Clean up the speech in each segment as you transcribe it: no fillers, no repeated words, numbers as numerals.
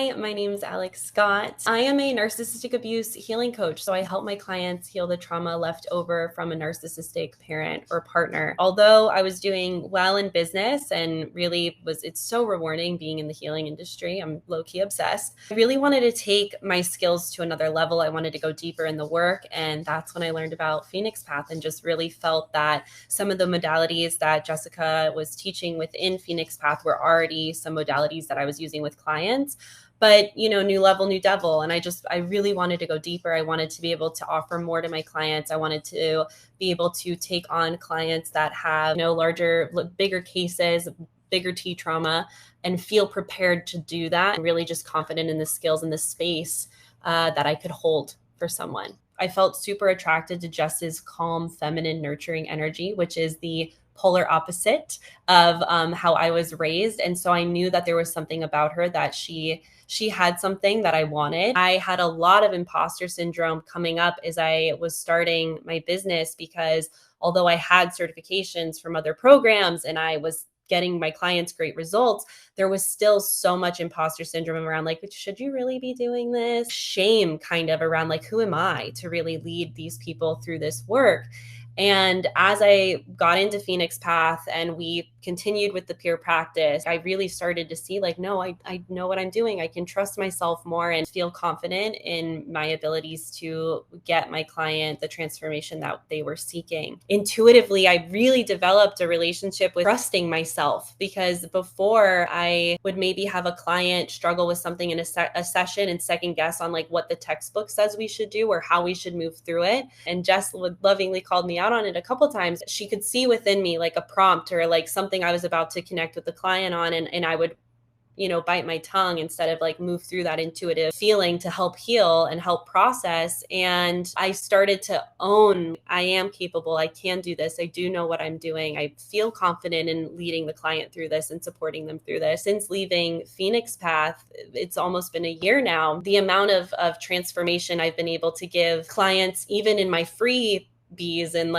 Hi, my name is Alex Scott. I am a narcissistic abuse healing coach. So I help my clients heal the trauma left over from a narcissistic parent or partner. Although I was doing well in business and it's so rewarding being in the healing industry. I'm low-key obsessed. I really wanted to take my skills to another level. I wanted to go deeper in the work. And that's when I learned about Phoenix Path and just really felt that some of the modalities that Jessica was teaching within Phoenix Path were already some modalities that I was using with clients. But, new level, new devil. And I really wanted to go deeper. I wanted to be able to offer more to my clients. I wanted to be able to take on clients that have, larger, bigger cases, bigger T trauma, and feel prepared to do that. And really just confident in the skills and the space that I could hold for someone. I felt super attracted to Jess's calm, feminine, nurturing energy, which is the polar opposite of how I was raised. And so I knew that there was something about her that she had something that I wanted. I had a lot of imposter syndrome coming up as I was starting my business because although I had certifications from other programs and I was getting my clients great results, there was still so much imposter syndrome around should you really be doing this? Shame kind of around who am I to really lead these people through this work? And as I got into Phoenix Path and we continued with the peer practice, I really started to see no, I know what I'm doing. I can trust myself more and feel confident in my abilities to get my client the transformation that they were seeking. Intuitively, I really developed a relationship with trusting myself because before I would maybe have a client struggle with something in a session and second guess on what the textbook says we should do or how we should move through it. And Jess lovingly called me out on it a couple times. She could see within me a prompt or something I was about to connect with the client on, and I would bite my tongue instead of move through that intuitive feeling to help heal and help process. And I started to own, I am capable. I can do this. I do know what I'm doing. I feel confident in leading the client through this and supporting them through this. Since leaving Phoenix Path, it's almost been a year now. The amount of transformation I've been able to give clients, even in my freebies and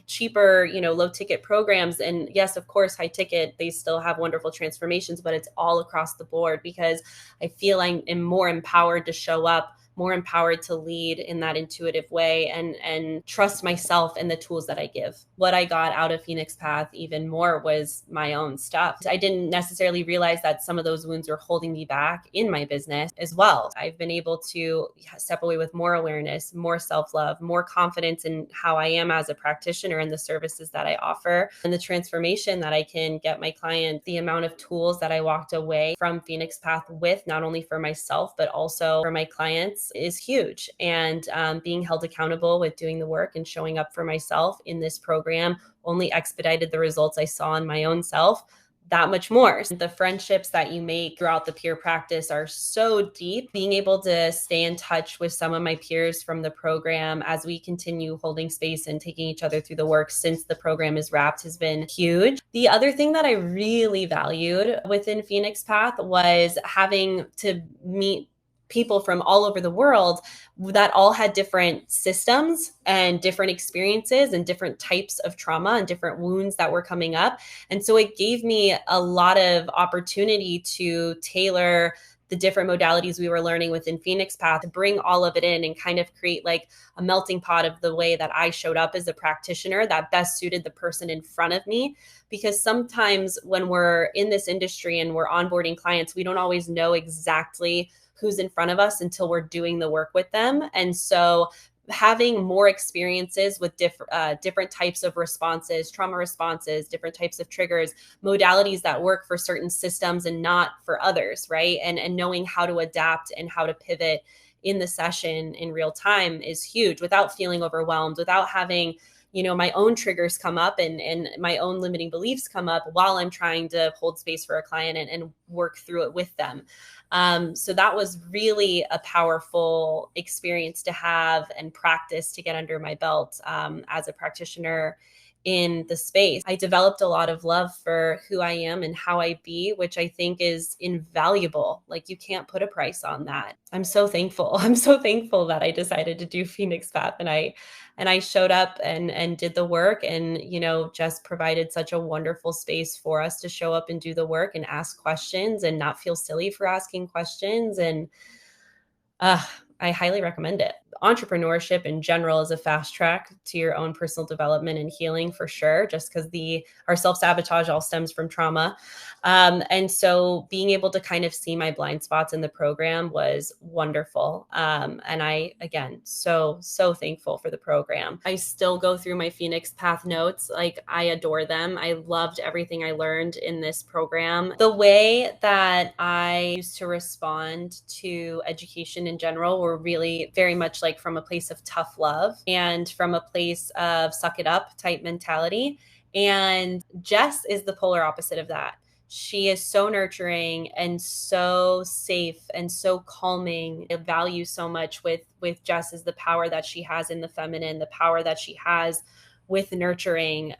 cheaper, low ticket programs. And yes, of course, high ticket, they still have wonderful transformations, but it's all across the board because I feel I am more empowered to show up, more empowered to lead in that intuitive way and trust myself and the tools that I give. What I got out of Phoenix Path even more was my own stuff. I didn't necessarily realize that some of those wounds were holding me back in my business as well. I've been able to step away with more awareness, more self-love, more confidence in how I am as a practitioner and the services that I offer and the transformation that I can get my client. The amount of tools that I walked away from Phoenix Path with, not only for myself, but also for my clients, is huge. And being held accountable with doing the work and showing up for myself in this program only expedited the results I saw in my own self that much more. The friendships that you make throughout the peer practice are so deep. Being able to stay in touch with some of my peers from the program as we continue holding space and taking each other through the work since the program is wrapped has been huge. The other thing that I really valued within Phoenix Path was having to meet people from all over the world that all had different systems and different experiences and different types of trauma and different wounds that were coming up. And so it gave me a lot of opportunity to tailor the different modalities we were learning within Phoenix Path, to bring all of it in and kind of create a melting pot of the way that I showed up as a practitioner that best suited the person in front of me. Because sometimes when we're in this industry and we're onboarding clients, we don't always know exactly who's in front of us until we're doing the work with them. And so having more experiences with different types of responses, trauma responses, different types of triggers, modalities that work for certain systems and not for others, right? And knowing how to adapt and how to pivot in the session in real time is huge without feeling overwhelmed, without having my own triggers come up and my own limiting beliefs come up while I'm trying to hold space for a client and work through it with them. So that was really a powerful experience to have and practice to get under my belt as a practitioner in the space. I developed a lot of love for who I am and how I be, which I think is invaluable. Like, you can't put a price on that. I'm so thankful. I'm so thankful that I decided to do Phoenix Path, and I showed up and did the work, and just provided such a wonderful space for us to show up and do the work and ask questions and not feel silly for asking questions. And I highly recommend it. Entrepreneurship in general is a fast track to your own personal development and healing, for sure, just because our self-sabotage all stems from trauma. And so being able to kind of see my blind spots in the program was wonderful. And I, again, so thankful for the program. I still go through my Phoenix Path notes. Like, I adore them. I loved everything I learned in this program. The way that I used to respond to education in general were really very much like from a place of tough love and from a place of suck it up type mentality. And Jess is the polar opposite of that. She is so nurturing and so safe and so calming. I value so much with Jess is the power that she has in the feminine, the power that she has with nurturing,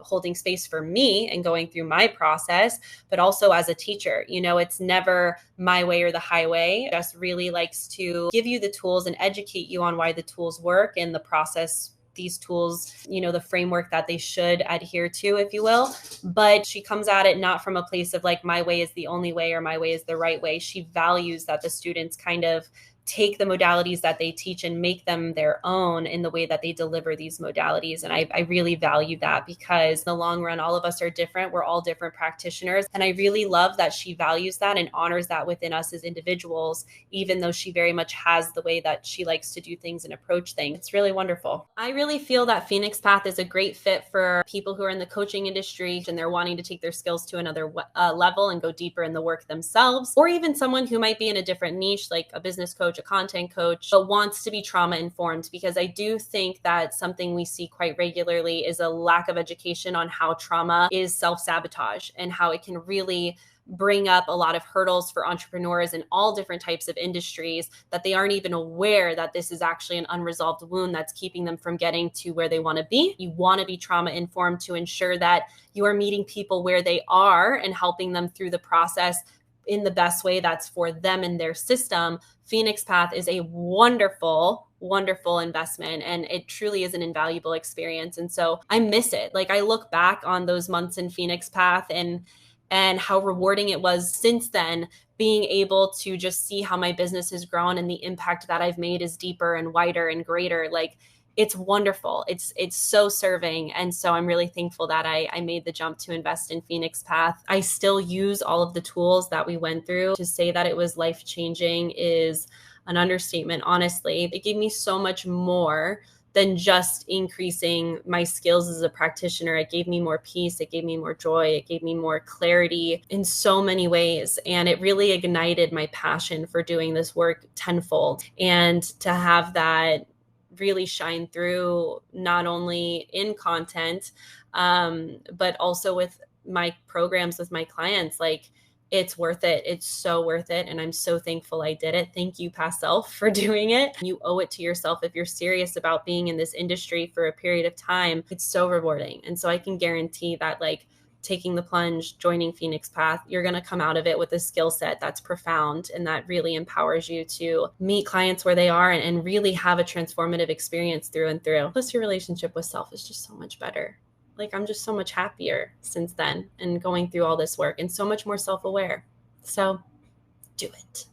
holding space for me and going through my process, but also as a teacher. It's never my way or the highway. Jess really likes to give you the tools and educate you on why the tools work and the process, these tools, the framework that they should adhere to, if you will. But she comes at it not from a place of like, my way is the only way or my way is the right way. She values that the students kind of take the modalities that they teach and make them their own in the way that they deliver these modalities. And I really value that, because in the long run, all of us are different. We're all different practitioners. And I really love that she values that and honors that within us as individuals, even though she very much has the way that she likes to do things and approach things. It's really wonderful. I really feel that Phoenix Path is a great fit for people who are in the coaching industry and they're wanting to take their skills to another level and go deeper in the work themselves, or even someone who might be in a different niche, like a business coach, a content coach, but wants to be trauma informed, because I do think that something we see quite regularly is a lack of education on how trauma is self-sabotage and how it can really bring up a lot of hurdles for entrepreneurs in all different types of industries, that they aren't even aware that this is actually an unresolved wound that's keeping them from getting to where they want to be. You want to be trauma informed to ensure that you are meeting people where they are and helping them through the process in the best way that's for them and their system. Phoenix Path is a wonderful investment, and it truly is an invaluable experience. And so I miss it. Like, I look back on those months in Phoenix Path and how rewarding it was since then, being able to just see how my business has grown and the impact that I've made is deeper and wider and greater. Like, it's wonderful. It's so serving. And so I'm really thankful that I made the jump to invest in Phoenix Path. I still use all of the tools that we went through. To say that it was life-changing is an understatement, honestly. It gave me so much more than just increasing my skills as a practitioner. It gave me more peace. It gave me more joy. It gave me more clarity in so many ways. And it really ignited my passion for doing this work tenfold. And to have that really shine through, not only in content, but also with my programs with my clients, like, it's worth it. It's so worth it. And I'm so thankful I did it. Thank you, past self, for doing it. You owe it to yourself if you're serious about being in this industry for a period of time. It's so rewarding. And so I can guarantee that, like, taking the plunge, joining Phoenix Path, you're going to come out of it with a skill set that's profound and that really empowers you to meet clients where they are and really have a transformative experience through and through. Plus, your relationship with self is just so much better. Like, I'm just so much happier since then and going through all this work and so much more self-aware. So do it.